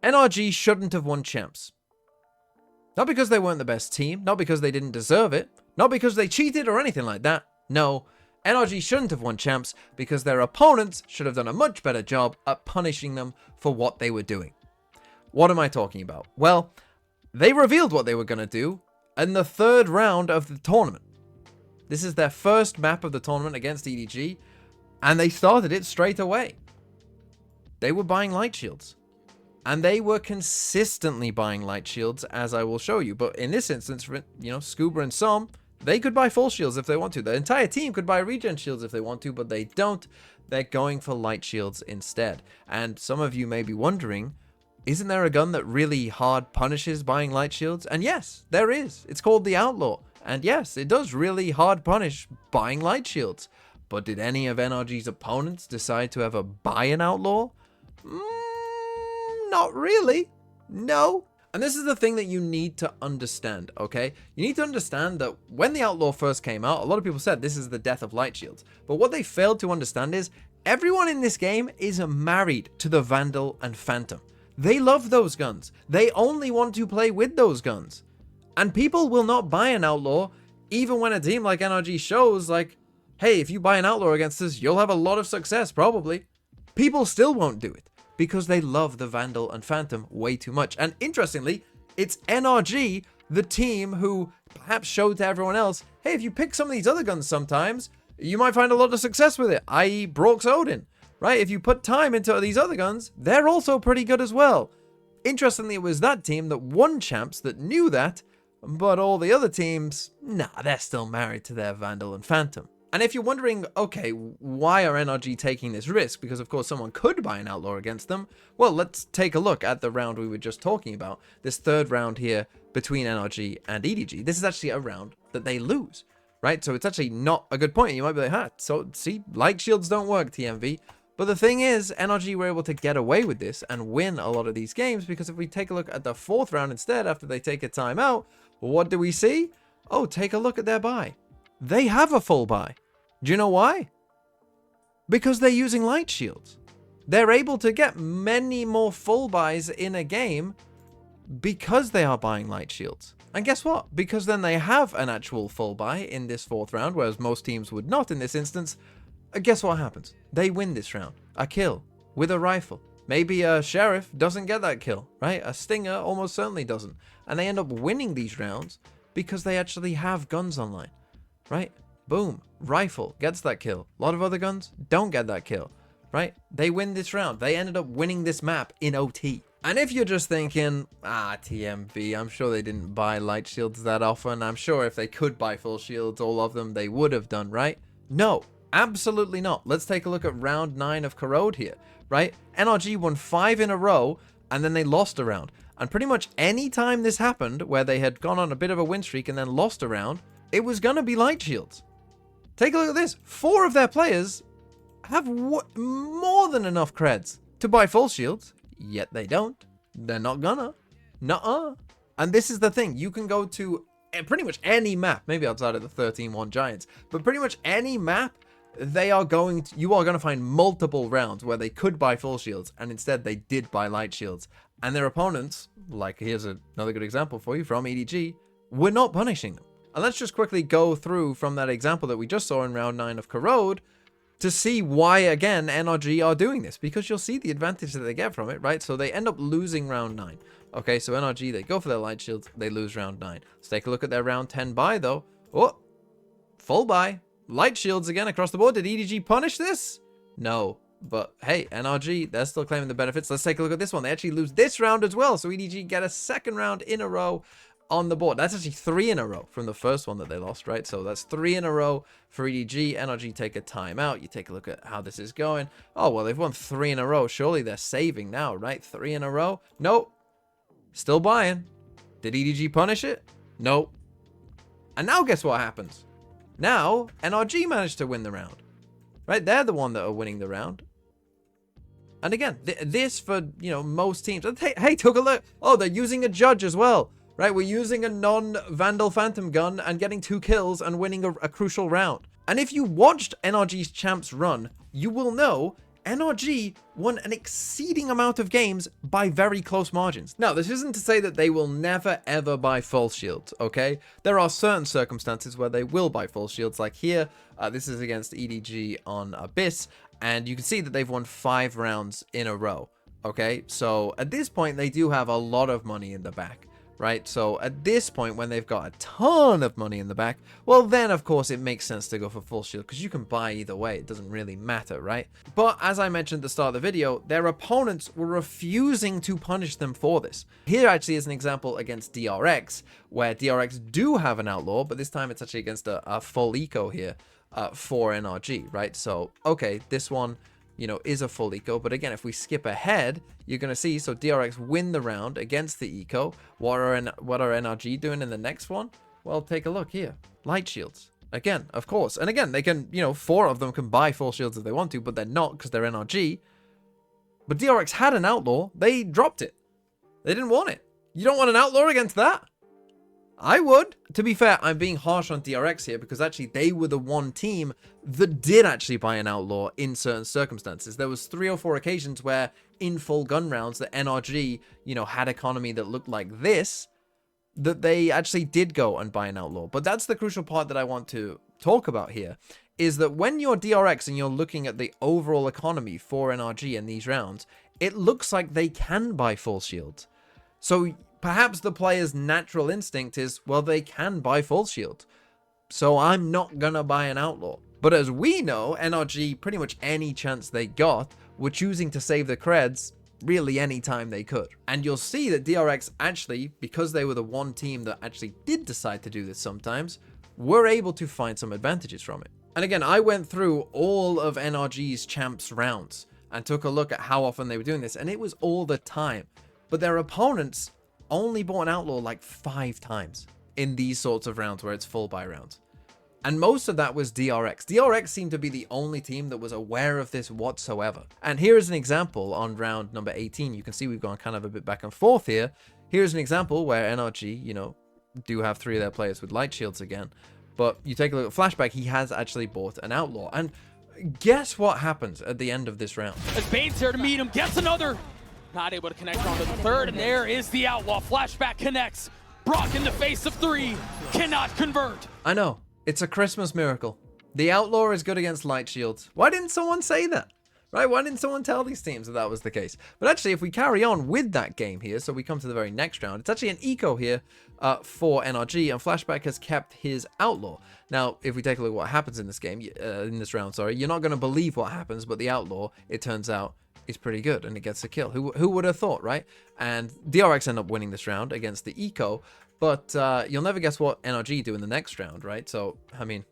NRG shouldn't have won champs. Not because they weren't the best team, not because they didn't deserve it, not because they cheated or anything like that. No, NRG shouldn't have won champs because their opponents should have done a much better job at punishing them for what they were doing. What am I talking about? Well, they revealed what they were going to do in the third round of the tournament. This is their first map of the tournament against EDG, and they started it straight away. They were buying light shields. And they were consistently buying light shields, as I will show you. But in this instance, Scuba and Som, they could buy full shields if they want to. The entire team could buy regen shields if they want to, but they don't. They're going for light shields instead. And some of you may be wondering, isn't there a gun that really hard punishes buying light shields? And yes, there is. It's called the Outlaw. And yes, it does really hard punish buying light shields. But did any of NRG's opponents decide to ever buy an Outlaw? Not really. No. And this is the thing that you need to understand, okay? You need to understand that when the Outlaw first came out, a lot of people said this is the death of light shields. But what they failed to understand is everyone in this game is married to the Vandal and Phantom. They love those guns. They only want to play with those guns. And people will not buy an Outlaw even when a team like NRG shows like, hey, if you buy an Outlaw against us, you'll have a lot of success, probably. People still won't do it. Because they love the Vandal and Phantom way too much. And interestingly, it's NRG, the team who perhaps showed to everyone else, hey, if you pick some of these other guns sometimes, you might find a lot of success with it, i.e. Brock's Odin, right? If you put time into these other guns, they're also pretty good as well. Interestingly, it was that team that won champs that knew that, but all the other teams, nah, they're still married to their Vandal and Phantom. And if you're wondering, okay, why are NRG taking this risk? Because of course someone could buy an Outlaw against them. Well, let's take a look at the round we were just talking about. This third round here between NRG and EDG. This is actually a round that they lose, right? So it's actually not a good point. You might be like, so see, light shields don't work, TMV. But the thing is, NRG were able to get away with this and win a lot of these games, because if we take a look at the fourth round instead, after they take a timeout, what do we see? Oh, take a look at their buy. They have a full buy. Do you know why? Because they're using light shields. They're able to get many more full buys in a game because they are buying light shields. And guess what? Because then they have an actual full buy in this fourth round, whereas most teams would not in this instance. Guess what happens? They win this round. A kill with a rifle. Maybe a Sheriff doesn't get that kill, right? A Stinger almost certainly doesn't. And they end up winning these rounds because they actually have guns online, right? Boom, rifle gets that kill. A lot of other guns don't get that kill, right? They win this round. They ended up winning this map in OT. And if you're just thinking, TMV, I'm sure they didn't buy light shields that often. I'm sure if they could buy full shields, all of them, they would have done, right? No, absolutely not. Let's take a look at round 9 of Corrode here, right? NRG won 5 in a row, and then they lost a round. And pretty much any time this happened, where they had gone on a bit of a win streak and then lost a round, it was going to be light shields. Take a look at this. 4 of their players have more than enough creds to buy full shields, yet they don't. They're not gonna. Nuh-uh. And this is the thing. You can go to pretty much any map, maybe outside of the 13-1 Giants, but pretty much any map, you are going to find multiple rounds where they could buy full shields, and instead they did buy light shields. And their opponents, like here's another good example for you from EDG, were not punishing them. And let's just quickly go through from that example that we just saw in round 9 of Corrode to see why, again, NRG are doing this. Because you'll see the advantage that they get from it, right? So they end up losing round 9. Okay, so NRG, they go for their light shields, they lose round 9. Let's take a look at their round 10 buy, though. Oh, full buy. Light shields again across the board. Did EDG punish this? No. But hey, NRG, they're still claiming the benefits. Let's take a look at this one. They actually lose this round as well. So EDG get a second round in a row on the board. That's actually 3 in a row from the first one that they lost, right? So that's 3 in a row for EDG. NRG take a timeout. You take a look at how this is going. Oh, well, they've won 3 in a row. Surely they're saving now, right? 3 in a row. Nope. Still buying. Did EDG punish it? Nope. And now guess what happens? Now, NRG managed to win the round. Right? They're the one that are winning the round. And again, this for, most teams. Hey, took a look. Oh, they're using a judge as well. Right? We're using a non-Vandal Phantom gun and getting 2 kills and winning a crucial round. And if you watched NRG's champs run, you will know NRG won an exceeding amount of games by very close margins. Now, this isn't to say that they will never ever buy full shields, okay? There are certain circumstances where they will buy full shields, like here, this is against EDG on Abyss, and you can see that they've won 5 rounds in a row, okay? So at this point, they do have a lot of money in the back. Right, so at this point, when they've got a ton of money in the back, well then of course it makes sense to go for full shield, because you can buy either way, it doesn't really matter, right? But as I mentioned at the start of the video, their opponents were refusing to punish them for this. Here actually is an example against DRX, where DRX do have an outlaw, but this time it's actually against a full eco here for NRG, right? So okay, this one, you know, is a full eco, but again, if we skip ahead, you're going to see, so DRX win the round against the eco. What are NRG doing in the next one? Well, take a look here. Light shields. Again, of course. And again, they can, you know, 4 of them can buy full shields if they want to, but they're not because they're NRG. But DRX had an outlaw. They dropped it. They didn't want it. You don't want an outlaw against that? I would. To be fair, I'm being harsh on DRX here because actually they were the one team that did actually buy an outlaw in certain circumstances. There was 3 or 4 occasions where in full gun rounds the NRG, you know, had economy that looked like this, that they actually did go and buy an outlaw. But that's the crucial part that I want to talk about here, is that when you're DRX and you're looking at the overall economy for NRG in these rounds, it looks like they can buy full shields. So perhaps the player's natural instinct is, well, they can buy full shield, so I'm not gonna buy an outlaw. But as we know, NRG, pretty much any chance they got, were choosing to save the creds really any time they could. And you'll see that DRX actually, because they were the one team that actually did decide to do this sometimes, were able to find some advantages from it. And again, I went through all of NRG's champs rounds and took a look at how often they were doing this, and it was all the time. But their opponents only bought an outlaw like 5 times in these sorts of rounds where it's full buy rounds. And most of that was DRX. DRX seemed to be the only team that was aware of this whatsoever. And here is an example on round number 18. You can see we've gone kind of a bit back and forth here. Here's an example where NRG, you know, do have 3 of their players with light shields again. But you take a look at Flashback, he has actually bought an outlaw. And guess what happens at the end of this round? As Bane's there to meet him, gets another. Not able to connect onto the 3rd, and there is the outlaw. Flashback connects. Brock in the face of 3, cannot convert. I know, it's a Christmas miracle. The outlaw is good against light shields. Why didn't someone say that? Right, why didn't someone tell these teams that that was the case? But actually, if we carry on with that game here, so we come to the very next round, it's actually an eco here for NRG, and Flashback has kept his outlaw. Now, if we take a look at what happens in this game, in this round, sorry, you're not going to believe what happens, but the outlaw, it turns out, is pretty good, and it gets a kill. Who would have thought, right? And DRX end up winning this round against the eco, but you'll never guess what NRG do in the next round, right? So, I mean,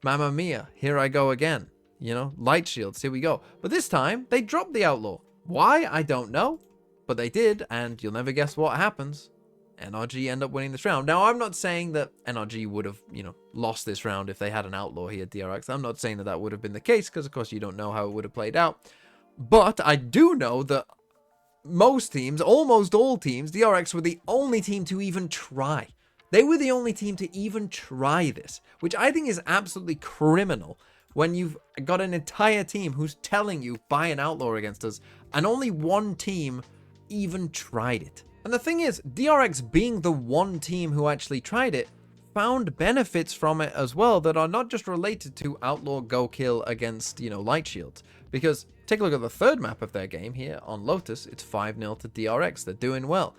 mamma mia, here I go again. You know, light shields, here we go. But this time, they dropped the outlaw. Why? I don't know. But they did, and you'll never guess what happens. NRG end up winning this round. Now, I'm not saying that NRG would have, you know, lost this round if they had an outlaw here, DRX. I'm not saying that that would have been the case, because, of course, you don't know how it would have played out. But I do know that most teams, almost all teams, DRX were the only team to even try. They were the only team to even try this, which I think is absolutely criminal. When you've got an entire team who's telling you, buy an outlaw against us, and only one team even tried it. And the thing is, DRX being the one team who actually tried it, found benefits from it as well that are not just related to outlaw go kill against, you know, light shields. Because take a look at the 3rd map of their game here on Lotus, it's 5-0 to DRX, they're doing well.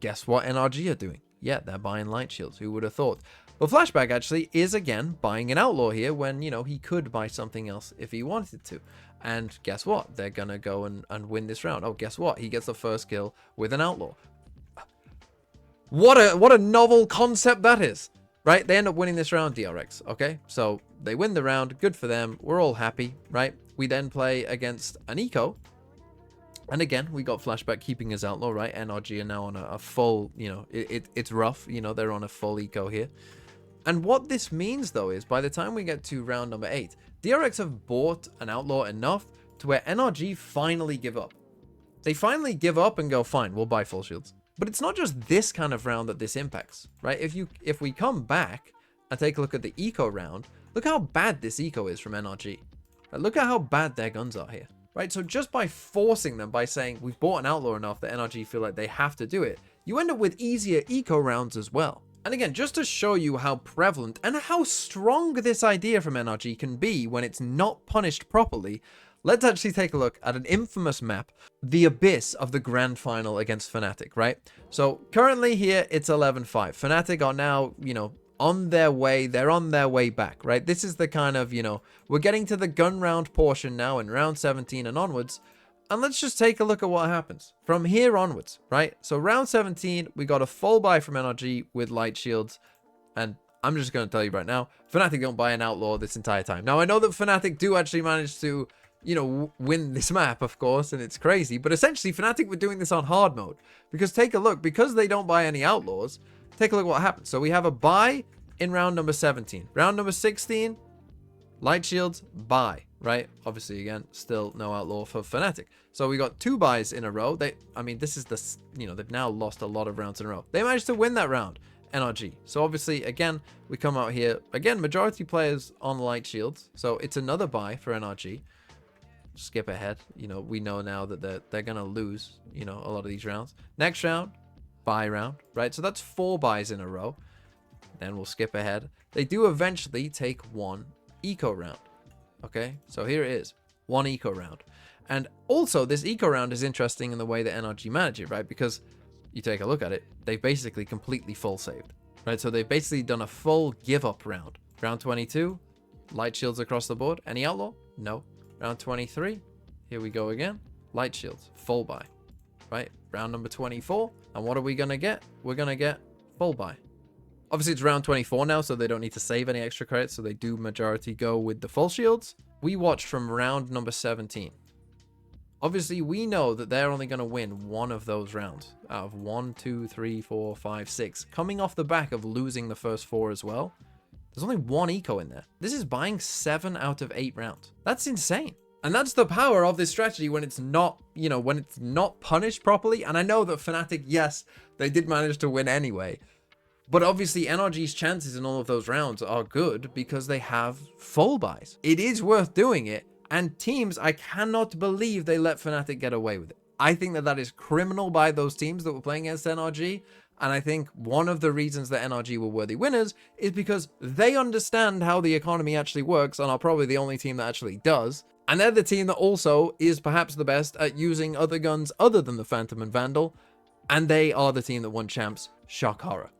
Guess what NRG are doing? Yeah, they're buying light shields, who would have thought? But Flashback actually is again buying an outlaw here when, you know, he could buy something else if he wanted to. And guess what? They're gonna go and win this round. Oh, guess what? He gets the first kill with an outlaw. What a novel concept that is, right? They end up winning this round, DRX, okay? So they win the round, good for them. We're all happy, right? We then play against an eco. And again, we got Flashback keeping his outlaw, right? NRG are now on a full, you know, it's rough, you know, they're on a full eco here. And what this means, though, is by the time we get to round number 8, DRX have bought an outlaw enough to where NRG finally give up. They finally give up and go, fine, we'll buy full shields. But it's not just this kind of round that this impacts, right? If we come back and take a look at the eco round, look how bad this eco is from NRG. Look at how bad their guns are here. Right, so just by forcing them, by saying we've bought an outlaw enough that NRG feel like they have to do it, you end up with easier eco rounds as well. And again, just to show you how prevalent and how strong this idea from NRG can be when it's not punished properly, let's actually take a look at an infamous map, the Abyss of the Grand Final against Fnatic, right? So currently here, it's 11-5. Fnatic are now, you know, on their way, they're on their way back, right? This is the kind of, you know, we're getting to the gun round portion now in round 17 and onwards. And let's just take a look at what happens from here onwards, right? So round 17, we got a full buy from NRG with light shields. And I'm just going to tell you right now, Fnatic don't buy an outlaw this entire time. Now, I know that Fnatic do actually manage to, you know, win this map, of course, and it's crazy. But essentially, Fnatic were doing this on hard mode. Because take a look, because they don't buy any outlaws, take a look at what happens. So we have a buy in round number 17. Round number 16, light shields, buy, right? Obviously, again, still no outlaw for Fnatic. So we got 2 buys in a row. I mean, this is the, you know, they've now lost a lot of rounds in a row. They managed to win that round, NRG. So obviously, again, we come out here. Again, majority players on light shields. So it's another buy for NRG. Skip ahead. You know, we know now that they're going to lose, you know, a lot of these rounds. Next round, buy round, right? So that's 4 buys in a row. Then we'll skip ahead. They do eventually take 1 eco round. Okay, so here it is, 1 eco round. And also, this eco round is interesting in the way that NRG manage it, right? Because you take a look at it, they basically completely full saved, right? So they've basically done a full give up round. Round 22, light shields across the board. Any outlaw? No. Round 23, here we go again. Light shields, full buy, right? Round number 24, and what are we gonna get? We're gonna get full buy. Obviously, it's round 24 now, so they don't need to save any extra credits, so they do majority go with the full shields. We watched from round number 17. Obviously, we know that they're only going to win 1 of those rounds out of 1, 2, 3, 4, 5, 6. Coming off the back of losing the first 4 as well, there's only 1 eco in there. This is buying 7 out of 8 rounds. That's insane. And that's the power of this strategy when it's not, you know, when it's not punished properly. And I know that Fnatic, yes, they did manage to win anyway. But obviously, NRG's chances in all of those rounds are good because they have full buys. It is worth doing it. And teams, I cannot believe they let Fnatic get away with it. I think that that is criminal by those teams that were playing against NRG. And I think one of the reasons that NRG were worthy winners is because they understand how the economy actually works and are probably the only team that actually does. And they're the team that also is perhaps the best at using other guns other than the Phantom and Vandal. And they are the team that won champs. Shock horror.